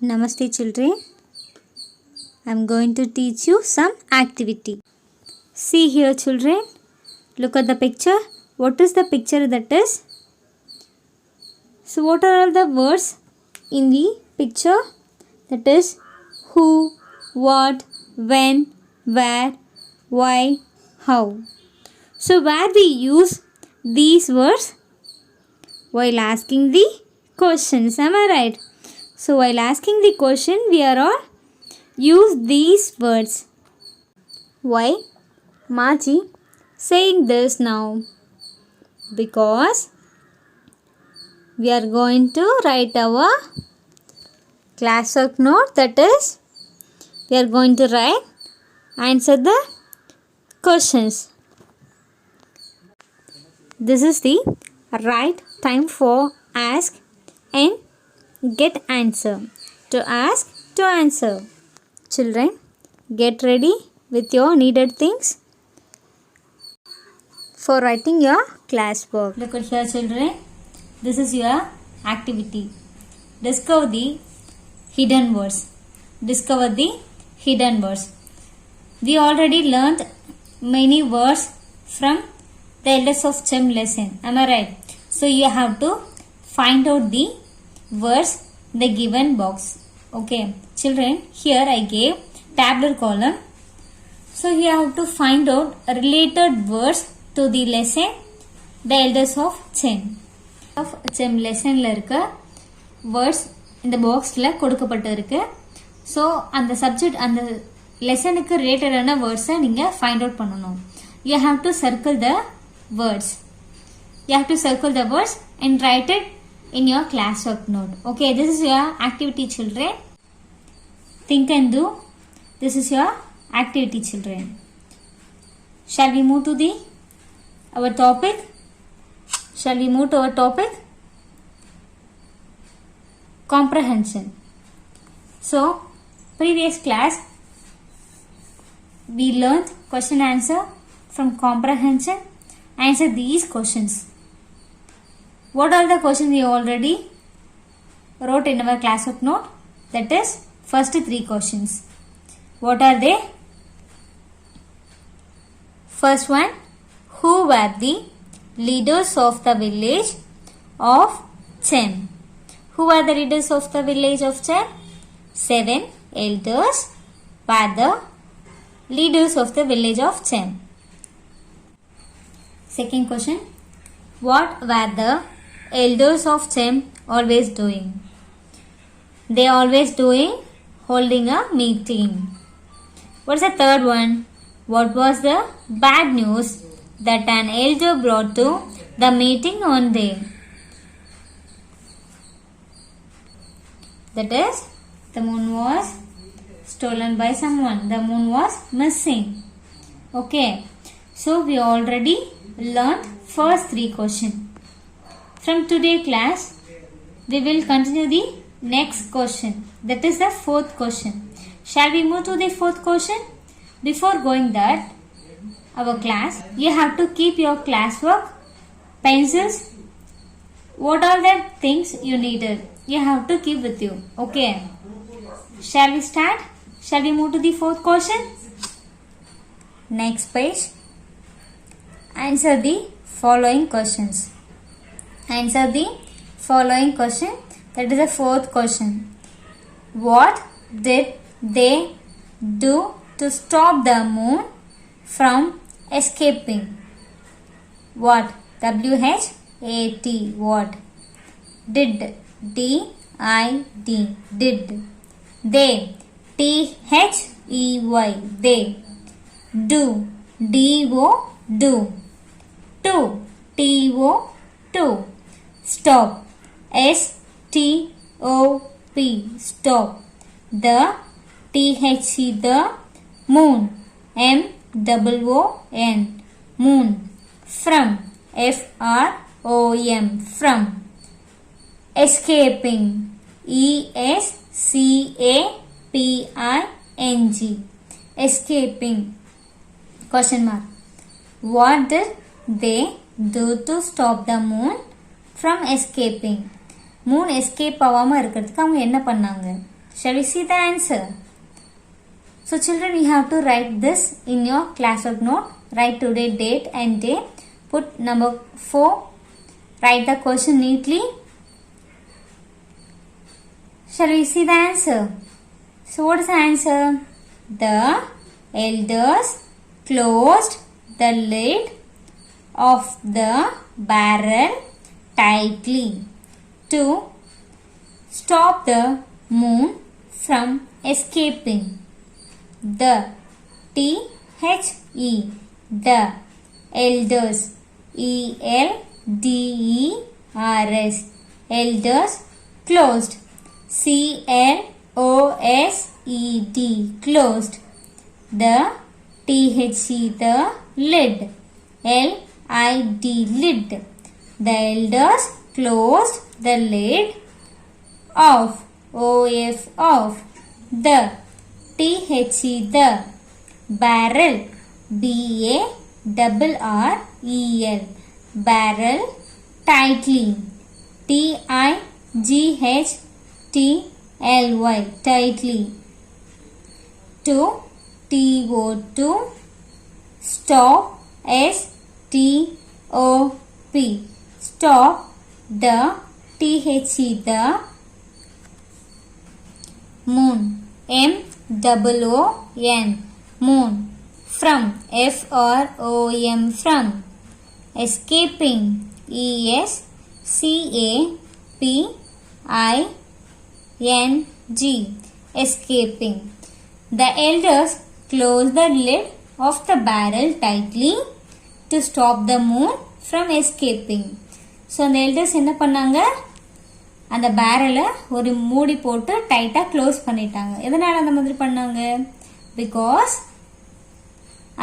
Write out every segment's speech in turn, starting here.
Namaste children. I am going to teach you some activity. See here children. Look at the picture. What is the picture that is? So what are all the words in the picture? That is who, what, when, where, why, how. So where we use these words? While asking the questions. Am I right? So while asking the question, we are all use these words. Why Maji saying this now? Because we are going to write our classwork note. That is, we are going to write, answer the questions. This is the right time for ask and get answer. To ask, to answer. Children, get ready with your needed things for writing your classwork. Look at here children. This is your activity. Discover the hidden words. Discover the hidden words. We already learned many words from the Elders of Chem lesson. Am I right? So you have to find out the words in the given box. Okay. Children, here I gave tabular column. So you have to find out related words to the lesson the Elders of Chem. Of Chem lesson la irukka words இந்த பாக்ஸ்ல கொடுக்கப்பட்டிருக்கு. So அந்த subject அந்த லெசனுக்கு ரிலேட்டடான வேர்ட்ஸை நீங்க find out பண்ணணும். You have to circle the words. You have to circle the words and write it in your classwork note. Okay, this is your activity children. Think and do. This is your activity children. Shall we move to our topic? Shall we move to our topic? Comprehension. So, previous class we learned question answer from comprehension. Answer these questions. What are the questions we already wrote in our classwork note? That is first 3 questions. What are they? First one, who were the leaders of the village of Chem? Who were the leaders of the village of Chem? 7 elders were the leaders of the village of Chem. Second question, what were the elders of Chem always doing? They always doing holding a meeting. What's the third one? What was the bad news that an elder brought to the meeting on day? That is, the moon was stolen by someone. The moon was missing. Okay. So we already learned first 3 questions. From today's class, we will continue the next question. That is the 4th question. Shall we move to the 4th question? Before going that, our class, you have to keep your classwork, pencils, what are the things you needed. You have to keep with you. Okay. Shall we start? Shall we move to the 4th question? Next page. Answer the following questions. Answer the following question. That is the 4th question. What did they do to stop the moon from escaping? What? WHAT. What? Did. DID. Did. They. THEY. They. Do. DO. Do. To. TO. To. Stop. STOP. Stop. The. THE. The. Moon. MOON. Moon. From. FROM. From. Escaping. ESCAPING. Escaping. Question mark. What did they do to stop the moon from escaping? Moon escape ஆகாம இருக்கிறதுக்கு அவங்க என்ன பண்ணாங்க? Shall we see the answer? So children, you have to write this in your classwork note. Write today date and day. Put number 4. Write the question neatly. Shall we see the answer? So what is the answer? The elders closed the lid of the barrel tightly to stop the moon from escaping. The T-H-E, the elders, E-L-D-E-R-S, elders closed, C-L-O-S-E-D, closed, the T-H-E, the lid, L-I-D, lid, the elders closed the lid of, O-F, of, the T-H-E, the barrel, B-A-R-R-E-L, barrel, tightly, T-I-G-H-T-L-Y, tightly, to, T-O-2, stop, S-T-O-P, stop, the T-H-E, the moon, M-O-O-N, moon, from, F-R-O-M, from, escaping, E-S-C-A-P-I-N-G, escaping. The elders closed the lid of the barrel tightly to stop the moon from escaping. So அந்த elders என்ன பண்ணாங்க, அந்த பேரலை ஒரு மூடி போட்டு டைட்டாக close பண்ணிட்டாங்க. எதனால் அந்த மாதிரி பண்ணாங்க? பிகாஸ்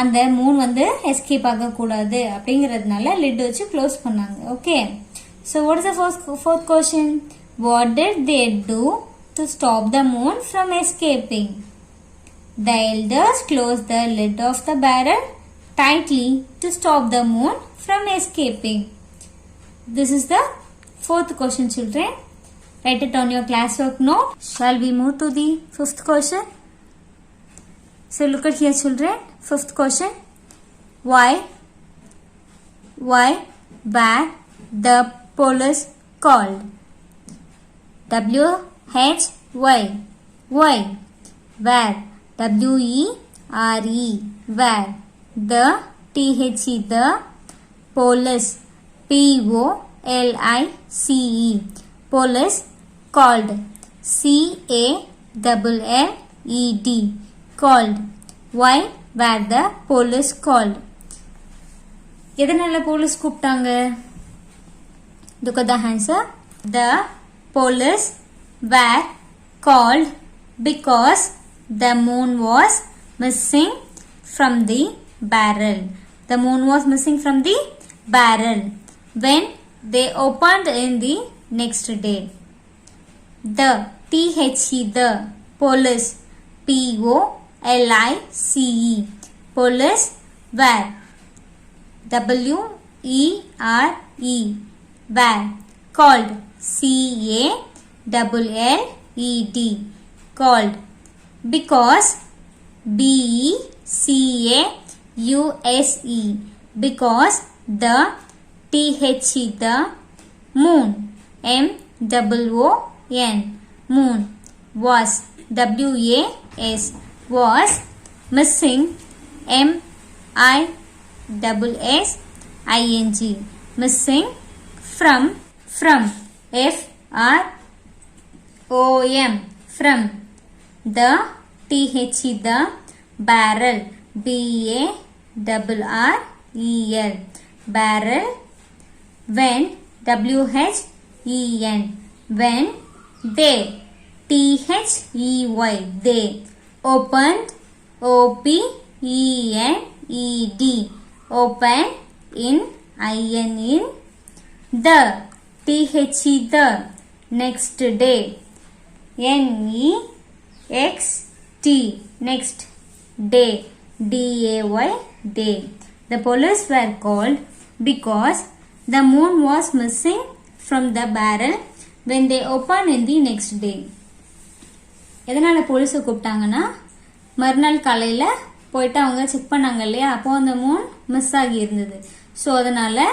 அந்த மூன் வந்து எஸ்கேப் ஆகக்கூடாது அப்படிங்கிறதுனால லிட் வச்சு க்ளோஸ் பண்ணாங்க. Okay, so what is the fourth question? What did they do to stop the moon from escaping? The elders close the lid of the barrel tightly to stop the moon from escaping. This is the fourth question, children. Write it on your classwork note. Shall we move to the fifth question? So look at here, children. Fifth question. Why were the police called? W-H-Y. Why? Where? W-E-R-E. Where? The T-H-E. The police. P-O-L-I-C-E. Police called, C-A-L-L-E-D, called. Why were the police called? எதனால police கூப்பிட்டாங்க? Look at the answer. The police were called because the moon was missing from the barrel. The moon was missing from the barrel when they opened in the next day. The T-H-E, the police, P-O-L-I-C-E, police were, W-E-R-E, were, called, C-A-L-L-E-D, called, because, B-E-C-A-U-S-E, because the T-H-E, the moon, M-O-O-N, moon, was, W-A-S, was missing, M-I-S-S-I-N-G, missing, from, F-R-O-M, from, the T-H-E, the barrel, B-A-R-R-E-L, barrel, when, W-H-E-N, when they, T-H-E-Y, they opened, O-P-E-N-E-D, open, in, I-N, in, the, T-H-E, the, next day, N-E-X-T, next day, D-A-Y, day. The police were called because the moon was missing from the barrel when they opened in the next day. எதனால் போலீஸை கூப்பிட்டாங்கன்னா மறுநாள் காலையில் போயிட்டு அவங்க check பண்ணாங்க இல்லையா, அப்போ அந்த மூன் மிஸ் ஆகி இருந்தது. ஸோ அதனால்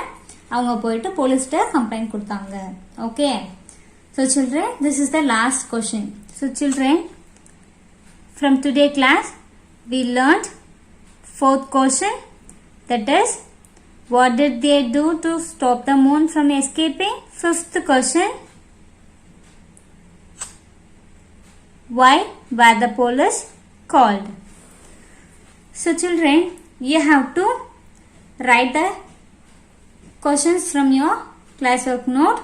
அவங்க போயிட்டு போலீஸ்கிட்ட கம்ப்ளைண்ட் கொடுத்தாங்க. Okay, so children, this is the last question. So children, from today class we learned fourth question, that is what did they do to stop the moon from escaping. Fifth question, why were the police called. So children, you have to write the questions from your classwork note.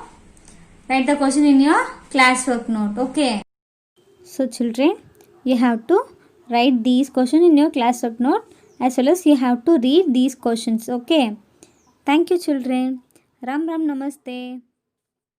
Write the question in your classwork note. Okay, so children, you have to write these questions in your classwork note, as well as you have to read these questions. Okay, thank you children. Ram Ram Namaste.